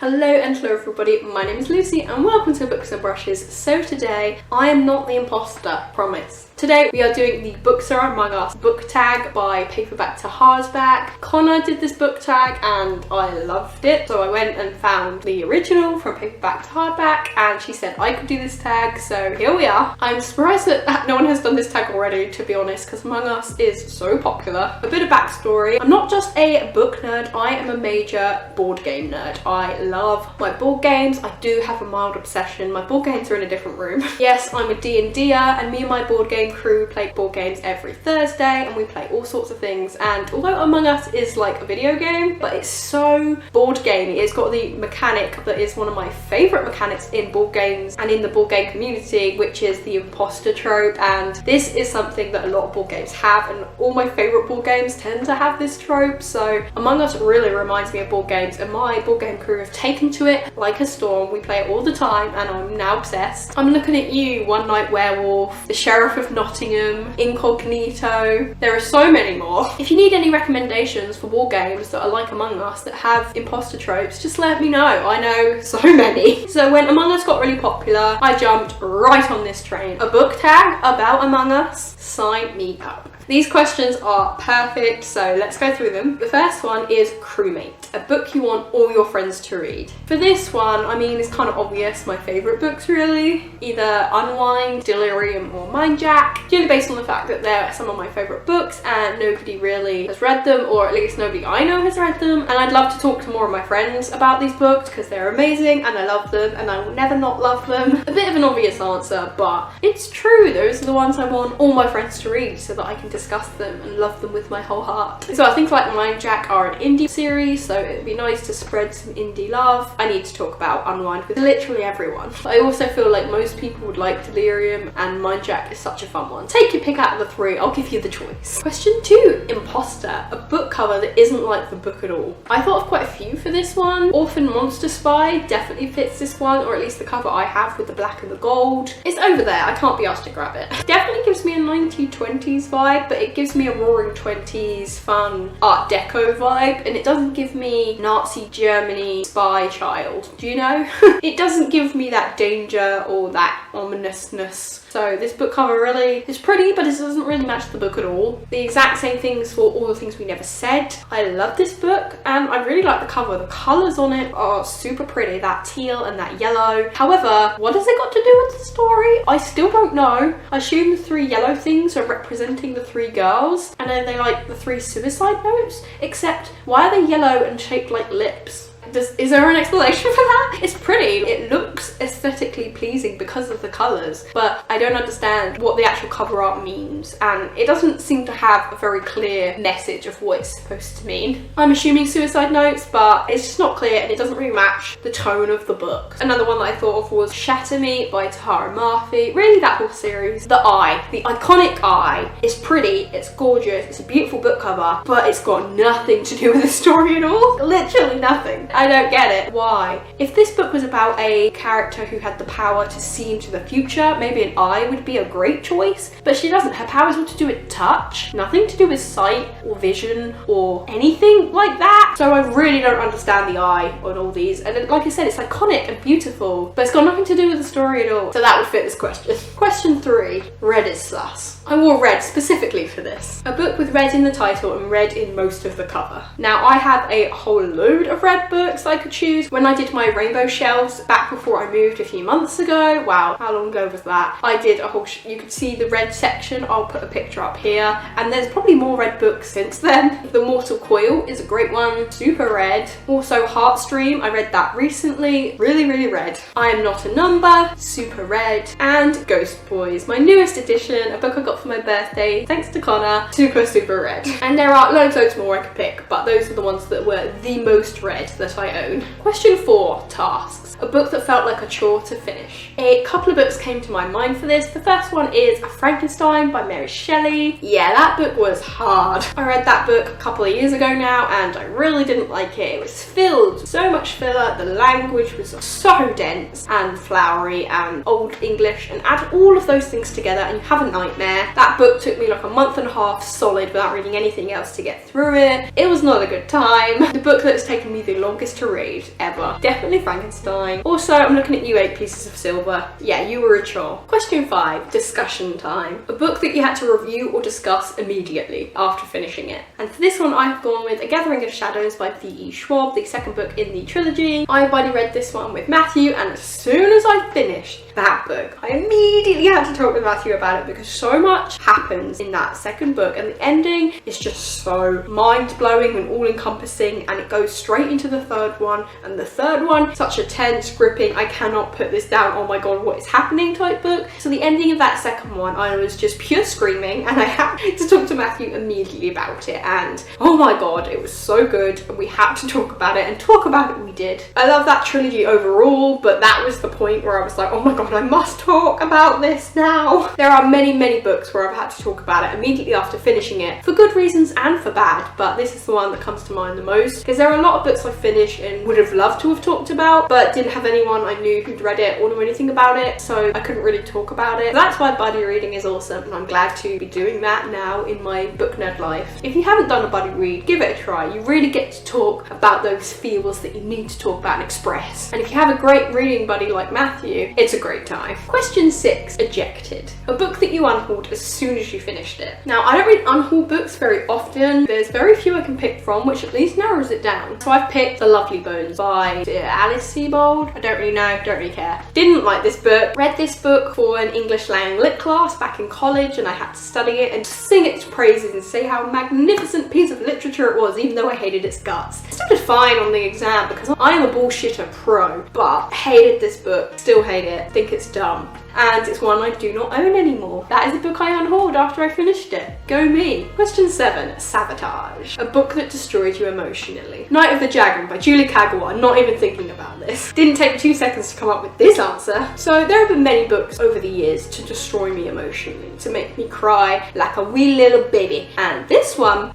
Hello and hello everybody, my name is Lucy and welcome to Books and Brushes. So today, I am not the imposter, promise. Today we are doing the Books Are Among Us book tag by Paperback to Hardback. Connor did this book tag and I loved it, so I went and found the original from Paperback to Hardback and she said I could do this tag, so here we are. I'm surprised that no one has done this tag already, to be honest, because Among Us is so popular. A bit of backstory, I'm not just a book nerd, I am a major board game nerd. I love my board games. I do have a mild obsession. My board games are in a different room. Yes, I'm a D&D-er and me and my board game crew play board games every Thursday and we play all sorts of things, and although Among Us is like a video game, but it's so board gamey. It's got the mechanic that is one of my favourite mechanics in board games and in the board game community, which is the imposter trope, and this is something that a lot of board games have and all my favourite board games tend to have this trope, so Among Us really reminds me of board games and my board game crew have taken to it like a storm. We play it all the time and I'm now obsessed. I'm looking at you, One Night Werewolf, the Sheriff of Nottingham, Incognito. There are so many more. If you need any recommendations for war games that are like Among Us that have imposter tropes, just let me know. I know so many. So when Among Us got really popular, I jumped right on this train. A book tag about Among Us? Sign me up. These questions are perfect, so let's go through them. The first one is Crewmate, a book you want all your friends to read. For this one, I mean, it's kind of obvious, my favourite books really. Either Unwind, Delirium or Mindjack, purely based on the fact that they're some of my favourite books and nobody really has read them, or at least nobody I know has read them. And I'd love to talk to more of my friends about these books because they're amazing and I love them and I will never not love them. A bit of an obvious answer, but it's true. Those are the ones I want all my friends to read so that I can discuss them and love them with my whole heart. So I think like Mindjack are an indie series, so it'd be nice to spread some indie love. I need to talk about Unwind with literally everyone. But I also feel like most people would like Delirium and Mindjack is such a fun one. Take your pick out of the three, I'll give you the choice. Question 2, Imposter, a book cover that isn't like the book at all. I thought of quite a few for this one. Orphan Monster Spy definitely fits this one, or at least the cover I have with the black and the gold. It's over there, I can't be asked to grab it. Definitely gives me a 1920s vibe, but it gives me a roaring 20s fun art deco vibe, and it doesn't give me Nazi Germany spy child, do you know? It doesn't give me that danger or that ominousness. So this book cover really is pretty, but it doesn't really match the book at all. The exact same things for All the Things We Never Said. I love this book and I really like the cover. The colours on it are super pretty, that teal and that yellow. However, what has it got to do with the story? I still don't know. I assume the 3 yellow things are representing the 3 girls, and then they like the 3 suicide notes, except why are they yellow and shaped like lips? Is there an explanation for that? It's pretty, it looks aesthetically pleasing because of the colours, but I don't understand what the actual cover art means, and it doesn't seem to have a very clear message of what it's supposed to mean. I'm assuming suicide notes, but it's just not clear and it doesn't really match the tone of the book. Another one that I thought of was Shatter Me by Tahara Murphy. Really, that whole series. The eye, the iconic eye, is pretty, it's gorgeous, it's a beautiful book cover, but it's got nothing to do with the story at all. Literally nothing. I don't get it. Why? If this book was about a character who had the power to see into the future, maybe an eye would be a great choice, but she doesn't. Her powers are to do with touch, nothing to do with sight or vision or anything like that. So I really don't understand the eye on all these, and like I said, it's iconic and beautiful, but it's got nothing to do with the story at all. So that would fit this question. Question 3, Red is sus. I wore red specifically for this. A book with red in the title and red in most of the cover. Now I have a whole load of red books I could choose. When I did my rainbow shelves back before I moved a few months ago, wow, how long ago was that? I did a whole, you could see the red section, I'll put a picture up here, and there's probably more red books since then. The Mortal Coil is a great one, super red. Also Heartstream, I read that recently, really, really red. I Am Not a Number, super red, and Ghost Boys, my newest edition, a book I got for my birthday, thanks to Connor, super, super red. And there are loads more I could pick, but those are the ones that were the most red that I own. Question 4, tasks. a book that felt like a chore to finish. A couple of books came to my mind for this. The first one is Frankenstein by Mary Shelley. Yeah, that book was hard. I read that book a couple of years ago now and I really didn't like it. It was filled with so much filler, the language was so dense and flowery and old English, and add all of those things together and you have a nightmare. That book took me like a month and a half solid without reading anything else to get through it. It was not a good time. The book that's taken me the longest to read ever. Definitely Frankenstein. Also, I'm looking at you, 8 Pieces of Silver. Yeah, you were a chore. Question 5, discussion time. A book that you had to review or discuss immediately after finishing it. And for this one, I've gone with A Gathering of Shadows by V.E. Schwab, the second book in the trilogy. I already read this one with Matthew, and as soon as I finished that book, I immediately had to talk with Matthew about it because so much happens in that second book and the ending is just so mind-blowing and all-encompassing, and it goes straight into the third one, and the third one, such a tense, gripping, I cannot put this down, oh my god, what is happening type book. So the ending of that second one, I was just pure screaming and I had to talk to Matthew immediately about it, and oh my god, it was so good and we had to talk about it, and talk about it we did. I love that trilogy overall, but that was the point where I was like, oh my god, I must talk about this now. There are many books where I've had to talk about it immediately after finishing it, for good reasons and for bad, but this is the one that comes to mind the most because there are a lot of books I finished and would have loved to have talked about but didn't have anyone I knew who'd read it or knew anything about it, so I couldn't really talk about it. That's why buddy reading is awesome, and I'm glad to be doing that now in my book nerd life. If you haven't done a buddy read, give it a try. You really get to talk about those feels that you need to talk about and express, and if you have a great reading buddy like Matthew, it's a great time. Question 6, Ejected. A book that you unhauled as soon as you finished it. Now, I don't read unhaul books very often. There's very few I can pick from, which at least narrows it down. So I've picked The Lovely Bones by Alice Sebold. I don't really know, don't really care. Didn't like this book. Read this book for an English Lang Lit class back in college, and I had to study it and sing its praises and say how magnificent piece of literature it was, even though I hated its guts. I still did fine on the exam because I am a bullshitter pro, but hated this book, still hate it, think it's dumb. And it's one I do not own anymore. That is a book I unhauled after I finished it. Go me. Question 7, Sabotage. A book that destroyed you emotionally. Night of the Dragon by Julie Kagawa. Not even thinking about this. Didn't take 2 seconds to come up with this answer. So there have been many books over the years to destroy me emotionally, to make me cry like a wee little baby. And this one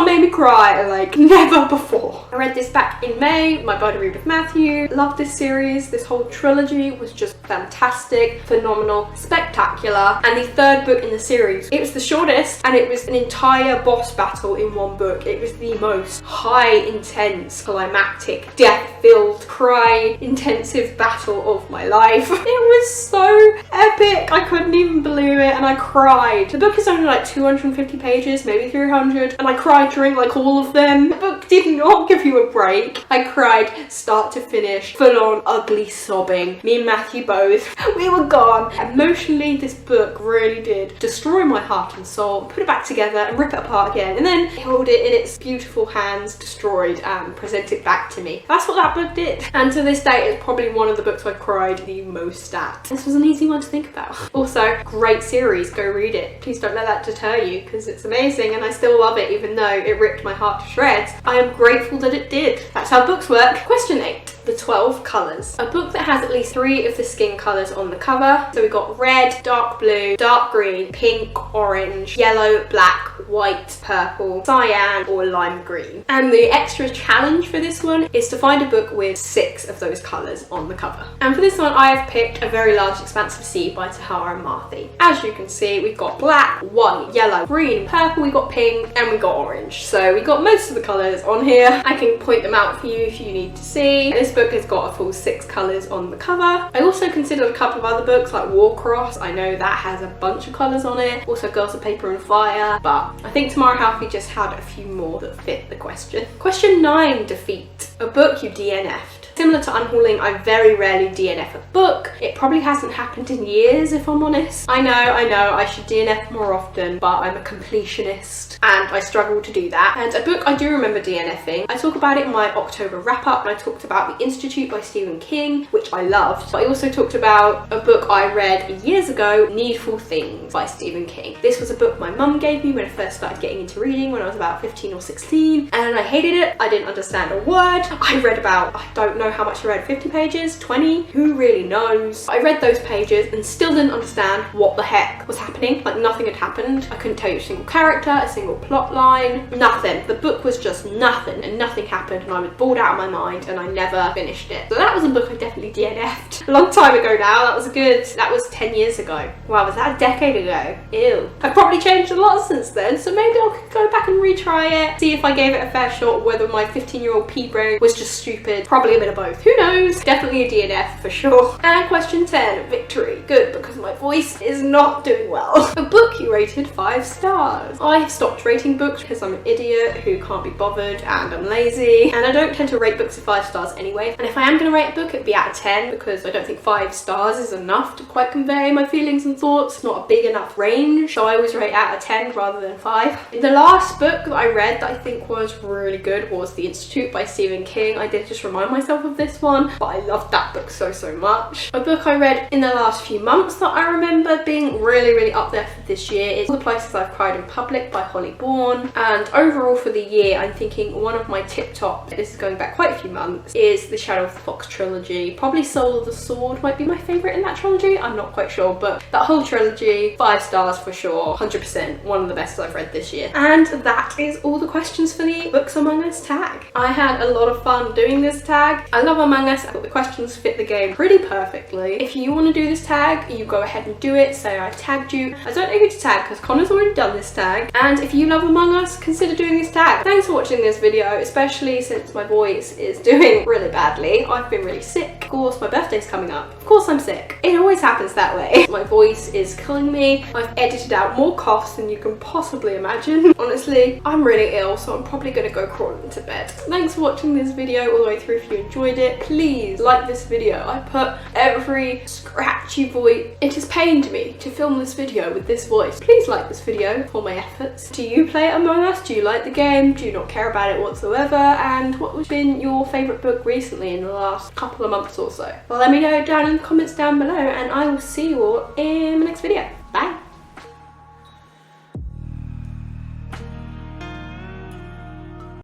made me cry like never before. I read this back in May, my buddy read with Matthew. Loved this series. This whole trilogy was just fantastic, phenomenal, spectacular. And the third book in the series, it was the shortest and it was an entire boss battle in one book. It was the most high, intense, climactic, death-filled, cry-intensive battle of my life. It was so epic. I couldn't even believe it and I cried. The book is only like 250 pages, maybe 300, and I cried during like all of them. The book did not give you a break. I cried start to finish, full on ugly sobbing. Me and Matthew both, we were gone. Emotionally, this book really did destroy my heart and soul, put it back together and rip it apart again, and then hold it in its beautiful hands, destroyed, and present it back to me. That's what that book did. And to this day, it's probably one of the books I've cried the most at. This was an easy one to think about. Also, great series, go read it. Please don't let that deter you because it's amazing and I still love it even though it ripped my heart to shreds. I am grateful that it did. That's how books work. Question 8. The 12 Colours. A book that has at least 3 of the skin colours on the cover. So we've got red, dark blue, dark green, pink, orange, yellow, black, white, purple, cyan or lime green. And the extra challenge for this one is to find a book with 6 of those colours on the cover. And for this one I have picked A Very Large Expanse of Sea by Tahara Marthi. As you can see, we've got black, white, yellow, green, purple, we've got pink and we've got orange. So we've got most of the colours on here. I can point them out for you if you need to see. This book has got a full 6 colours on the cover. I also considered a couple of other books like Warcross. I know that has a bunch of colours on it. Also Girls of Paper and Fire, but I think Tamara Halfie just had a few more that fit the question. Question 9, Defeat. A book you DNF'd. Similar to unhauling, I very rarely DNF a book. It probably hasn't happened in years, if I'm honest. I know, I should DNF more often, but I'm a completionist and I struggle to do that. And a book I do remember DNFing, I talk about it in my October wrap-up, and I talked about The Institute by Stephen King, which I loved. But I also talked about a book I read years ago, Needful Things by Stephen King. This was a book my mum gave me when I first started getting into reading when I was about 15 or 16, and I hated it. I didn't understand a word. I read about, I don't know, know how much I read, 50 pages, 20, who really knows? I read those pages and still didn't understand what the heck was happening. Like, nothing had happened. I couldn't tell you a single character, a single plot line, nothing. The book was just nothing, and nothing happened, and I was bored out of my mind, and I never finished it. So that was a book I definitely DNF'd. A long time ago now. That was 10 years ago. Wow, was that a decade ago? Ew. I've probably changed a lot since then, so maybe I'll go back and retry it, see if I gave it a fair shot, whether my 15-year-old pea brain was just stupid. Probably a bit of both. Who knows? Definitely a DNF for sure. And question 10, victory. Good, because my voice is not doing well. A book you rated 5 stars. I have stopped rating books because I'm an idiot who can't be bothered and I'm lazy, and I don't tend to rate books of 5 stars anyway. And if I am going to rate a book, it'd be out of 10, because I don't think 5 stars is enough to quite convey my feelings and thoughts. It's not a big enough range, so I always rate out of 10 rather than 5. The last book that I read that I think was really good was The Institute by Stephen King. I did just remind myself of this one, but I loved that book so much. A book I read in the last few months that I remember being really up there for this year is All the Places I've Cried in Public by Holly Bourne. And overall for the year, I'm thinking one of my tip top, this is going back quite a few months, is the Shadow of the Fox trilogy. Probably Soul of the Sword might be my favourite in that trilogy, I'm not quite sure, but that whole trilogy, 5 stars for sure, 100%, one of the best I've read this year. And that is all the questions for the Books Among Us tag. I had a lot of fun doing this tag. I love Among Us. I thought the questions fit the game pretty perfectly. If you want to do this tag, you go ahead and do it. Say I tagged you. I don't know who to tag because Connor's already done this tag. And if you love Among Us, consider doing this tag. Thanks for watching this video, especially since my voice is doing really badly. I've been really sick. Of course, my birthday's coming up. Of course I'm sick. It always happens that way. My voice is killing me. I've edited out more coughs than you can possibly imagine. Honestly, I'm really ill, so I'm probably gonna go crawl into bed. Thanks for watching this video all the way through. If you enjoyed it, please like this video. I put every scratchy voice. It has pained me to film this video with this voice. Please like this video for my efforts. Do you play Among Us? Do you like the game? Do you not care about it whatsoever? And what has been your favourite book recently in the last couple of months or so? Well, let me know down in the comments down below, and I will see you all in my next video.